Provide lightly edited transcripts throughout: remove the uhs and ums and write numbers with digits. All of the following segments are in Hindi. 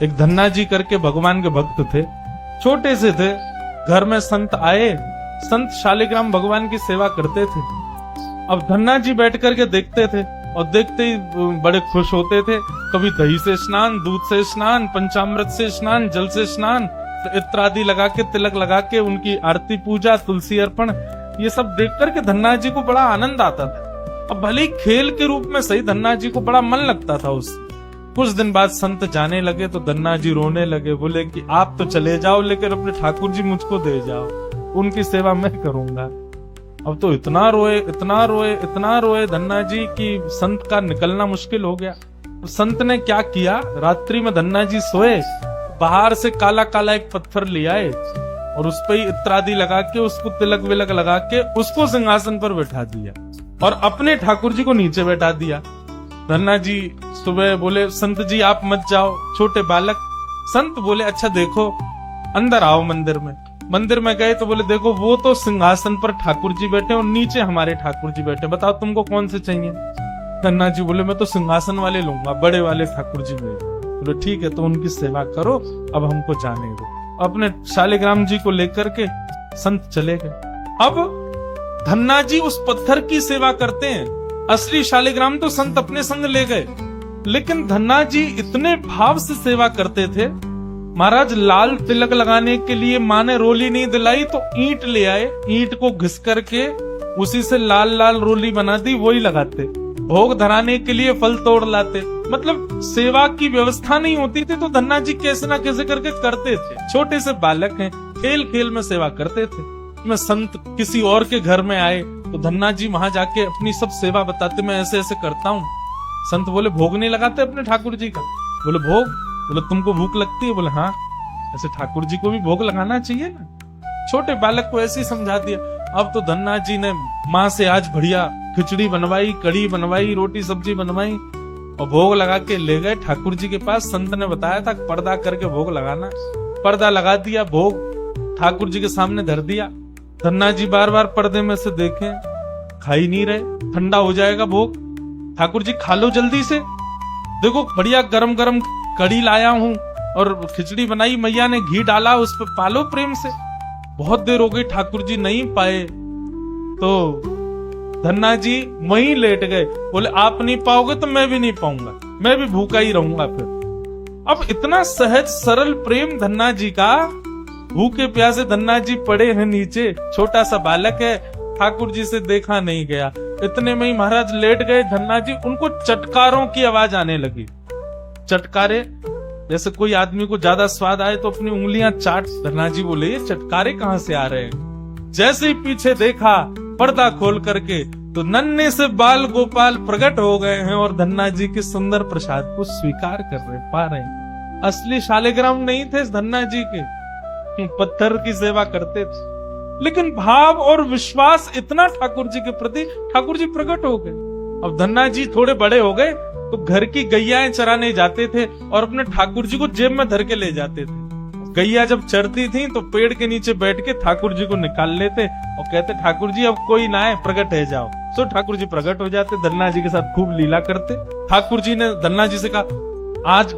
एक धन्ना जी करके भगवान के भक्त थे, छोटे से थे। घर में संत आए, संत शालिग्राम भगवान की सेवा करते थे। अब धन्ना जी बैठ करके देखते थे और देखते ही बड़े खुश होते थे। कभी दही से स्नान, दूध से स्नान, पंचामृत से स्नान, जल से स्नान इत्यादि लगा के, तिलक लगा के उनकी आरती पूजा, तुलसी अर्पण, ये सब देख करके धन्ना जी को बड़ा आनंद आता था। अब भले ही खेल के रूप में सही, धन्ना जी को बड़ा मन लगता था उससे। कुछ दिन बाद संत जाने लगे तो धन्ना जी रोने लगे, बोले कि आप तो चले जाओ लेकिन अपने ठाकुर जी मुझको दे जाओ, उनकी सेवा मैं करूंगा। अब तो इतना रोए, इतना रोए, इतना रोए धन्ना जी की संत का निकलना मुश्किल हो गया। संत ने क्या किया, रात्रि में धन्ना जी सोए, बाहर से काला काला एक पत्थर ले आए और उस पर इत्रादि लगा के, उसको तिलक विलक लगा के उसको सिंहासन पर बैठा दिया और अपने ठाकुर जी को नीचे बैठा दिया। धन्ना जी सुबह बोले, संत जी आप मत जाओ, छोटे बालक। संत बोले, अच्छा देखो, अंदर आओ मंदिर में। मंदिर में गए तो बोले, देखो वो तो सिंहासन पर ठाकुर जी बैठे और नीचे हमारे ठाकुर जी बैठे, बताओ तुमको कौन से चाहिए। धन्ना जी बोले, मैं तो सिंहासन वाले लूंगा, बड़े वाले ठाकुर जी मेरे। बोले ठीक है, तो उनकी सेवा करो, अब हमको जाने दो। अपने शालिग्राम जी को लेकर के संत चले गए। अब धन्ना जी उस पत्थर की सेवा करते हैं, असली शालिग्राम तो संत अपने संग ले गए, लेकिन धन्ना जी इतने भाव से सेवा करते थे। महाराज लाल तिलक लगाने के लिए माँ ने रोली नहीं दिलाई तो ईंट ले आए, ईंट को घिस करके उसी से लाल लाल रोली बना दी, वही लगाते। भोग धराने के लिए फल तोड़ लाते। मतलब सेवा की व्यवस्था नहीं होती थी तो धन्ना जी कैसे ना कैसे करके करते थे। छोटे से बालक हैं, खेल खेल में सेवा करते थे। मैं संत किसी और के घर में आए तो धन्ना जी वहां जाके अपनी सब सेवा बताते, मैं ऐसे ऐसे करता हूँ। संत बोले, भोग नहीं लगाते अपने ठाकुर जी का? बोले भोग। बोले तुमको भूख लगती है? बोले हाँ, ऐसे ठाकुर जी को भी भोग लगाना चाहिए ना। छोटे बालक को ऐसे ही समझा दिया। अब तो धन्ना जी ने माँ से आज बढ़िया खिचड़ी बनवाई, कढ़ी बनवाई, रोटी सब्जी बनवाई और भोग लगा के ले गए ठाकुर जी के पास। संत ने बताया था पर्दा करके भोग लगाना, पर्दा लगा दिया, भोग ठाकुर जी के सामने धर दिया। धन्ना जी बार बार पर्दे में से देखें, खा ही नहीं रहे, ठंडा हो जाएगा भोग। ठाकुर जी खा लो जल्दी से, देखो बढ़िया गरम गरम कढ़ी लाया हूँ और खिचड़ी बनाई, मैया ने घी डाला उस पर, पालो प्रेम से। बहुत देर हो गई, ठाकुर जी नहीं पाए तो धन्ना जी वहीं लेट गए। बोले आप नहीं पाओगे तो मैं भी नहीं पाऊंगा, मैं भी भूखा ही रहूंगा फिर। अब इतना सहज सरल प्रेम धन्ना जी का, भूखे प्यासे धन्ना जी पड़े हैं नीचे, छोटा सा बालक है, ठाकुर जी से देखा नहीं गया। इतने में ही महाराज लेट गए धन्ना जी, उनको चटकारों की आवाज आने लगी। चटकारे, जैसे कोई आदमी को ज्यादा स्वाद आए तो अपनी उंगलियां चाट। धन्ना जी बोले, ये चटकारे कहां से आ रहे हैं? जैसे ही पीछे देखा, पर्दा खोल करके तो नन्हे से बाल गोपाल प्रकट हो गए हैं और धन्ना जी के सुंदर प्रसाद को स्वीकार कर रहे, पा रहे हैं। असली शालिग्राम नहीं थे धन्ना जी के, पत्थर की सेवा करते थे, लेकिन भाव और विश्वास इतना ठाकुर जी के प्रति, ठाकुर जी प्रकट हो गए। अब धन्ना जी थोड़े बड़े हो गए तो घर की गैयाएं चराने जाते थे और अपने ठाकुर जी को जेब में धर के ले जाते थे। गैया जब चरती थी तो पेड़ के नीचे बैठ के ठाकुर जी को निकाल लेते और कहते, ठाकुर जी अब कोई ना है, प्रकट है जाओ। तो ठाकुर जी प्रकट हो जाते, धन्ना जी के साथ खूब लीला करते। ठाकुर जी ने धन्ना जी से कहा, आज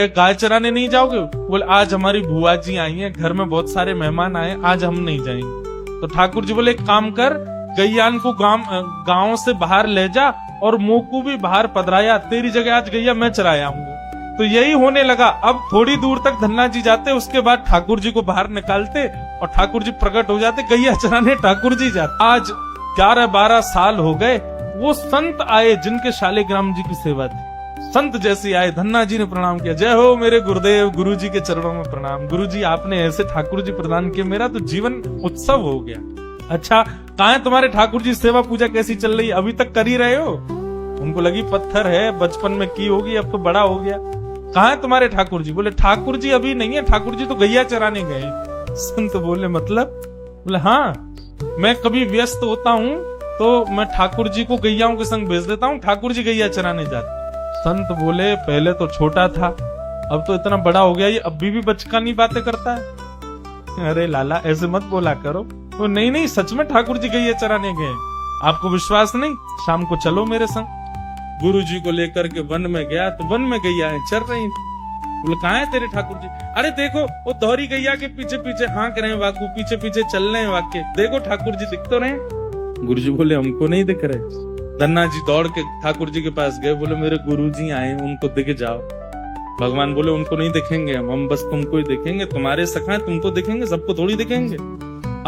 गाय चराने नहीं जाओगे? बोले आज हमारी बुआ जी आई हैं, घर में बहुत सारे मेहमान आए, आज हम नहीं जाएंगे। तो ठाकुर जी बोले, एक काम कर, गैयान को गांव से बाहर ले जा और मोकू भी बाहर पधराया, तेरी जगह आज गैया मैं चराया हूँ। तो यही होने लगा। अब थोड़ी दूर तक धन्ना जी जाते, उसके बाद ठाकुर जी को बाहर निकालते और ठाकुर जी प्रकट हो जाते, गैया चराने ठाकुर जी जाते। आज 11-12 साल हो गए, वो संत आए जिनके शालिग्राम जी की सेवा थी। संत जैसे आए, धन्ना जी ने प्रणाम किया, जय हो मेरे गुरुदेव, गुरु जी के चरणों में प्रणाम। गुरु जी आपने ऐसे ठाकुर जी प्रदान किए, मेरा तो जीवन उत्सव हो गया। अच्छा कहाँ है तुम्हारे ठाकुर जी, सेवा पूजा कैसी चल रही है, अभी तक कर ही रहे हो? उनको लगी पत्थर है, बचपन में की होगी, अब तो बड़ा हो गया। कहाँ है तुम्हारे ठाकुर जी? बोले ठाकुर जी अभी नहीं है, ठाकुर जी तो गैया चराने गए। संत बोले मतलब? बोले हाँ, मैं कभी व्यस्त होता हूँ तो मैं ठाकुर जी को गैयाओं के संग भेज देता हूँ, ठाकुर जी गैया चराने जाते। संत बोले पहले तो छोटा था, अब तो इतना बड़ा हो गया, ये अभी भी बचकानी बातें करता है। अरे लाला ऐसे मत बोला करो। तो नहीं सच में ठाकुर जी गैया चराने गए, आपको विश्वास नहीं? शाम को चलो मेरे संग। गुरु जी को लेकर के वन में गया तो वन में गैयाएं चर रही थी। बोले कहाँ है तेरे ठाकुर जी? अरे देखो वो दोहरी गैया के पीछे पीछे हाँक रहे हैं वाकू, पीछे पीछे चल रहे हैं वाक्य, देखो ठाकुर जी दिख तो रहे हैं। गुरु जी बोले हमको नहीं दिख रहे। धन्ना जी दौड़ के ठाकुर जी के पास गए, बोले मेरे गुरु जी आए, उनको दिख जाओ। भगवान बोले उनको नहीं दिखेंगे हम बस तुमको ही दिखेंगे, तुम्हारे सखा है तुमको दिखेंगे, सबको थोड़ी दिखेंगे।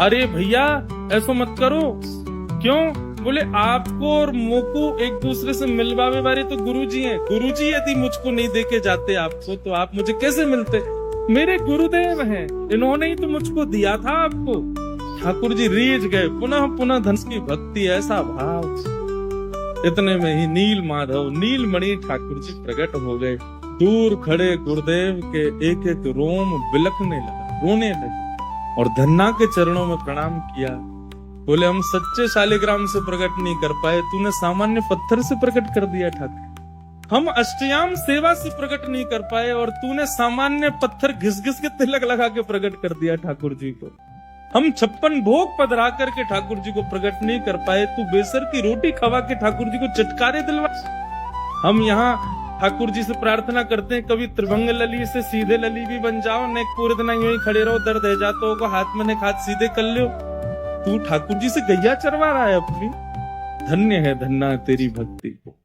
अरे भैया ऐसा मत करो। क्यों? बोले आपको और मोको एक दूसरे से मिलवावे वाले तो गुरुजी हैं। गुरुजी यदि मुझको नहीं देके जाते आपको तो आप मुझे कैसे मिलते? मेरे गुरुदेव हैं, इन्होंने ही तो मुझको दिया था आपको। ठाकुर जी रीझ गए, पुनः पुनः धन की भक्ति, ऐसा भाव। इतने में ही नील माधव नीलमणि ठाकुर जी प्रकट हो गए। दूर खड़े गुरुदेव के एक एक रोम बिलखने लगा, रोने लगे और धन्ना के चरणों में प्रणाम किया। बोले हम सच्चे शालिग्राम से प्रकट नहीं कर पाए, तूने सामान्य पत्थर से प्रकट कर दिया ठाकुर। हम अष्टयाम सेवा से प्रकट नहीं कर पाए और तूने सामान्य पत्थर घिस घिस के तिलक लगा के प्रकट कर दिया ठाकुर जी को। हम 56 भोग पधरा करके ठाकुर जी को प्रकट नहीं कर पाए, तू बेसर की रोटी खवा के ठाकुर जी को चटकारे दिलवा। हम यहाँ ठाकुर जी से प्रार्थना करते हैं, कभी त्रिभंग लली से सीधे लली भी बन जाओ, न पूरे दिन यूं ही खड़े रहो, दर्द है जाता होगा, हाथ में ने हाथ सीधे कर लो। तू ठाकुर जी से गैया चरवा रहा है अपनी। धन्य है धन्ना तेरी भक्ति को।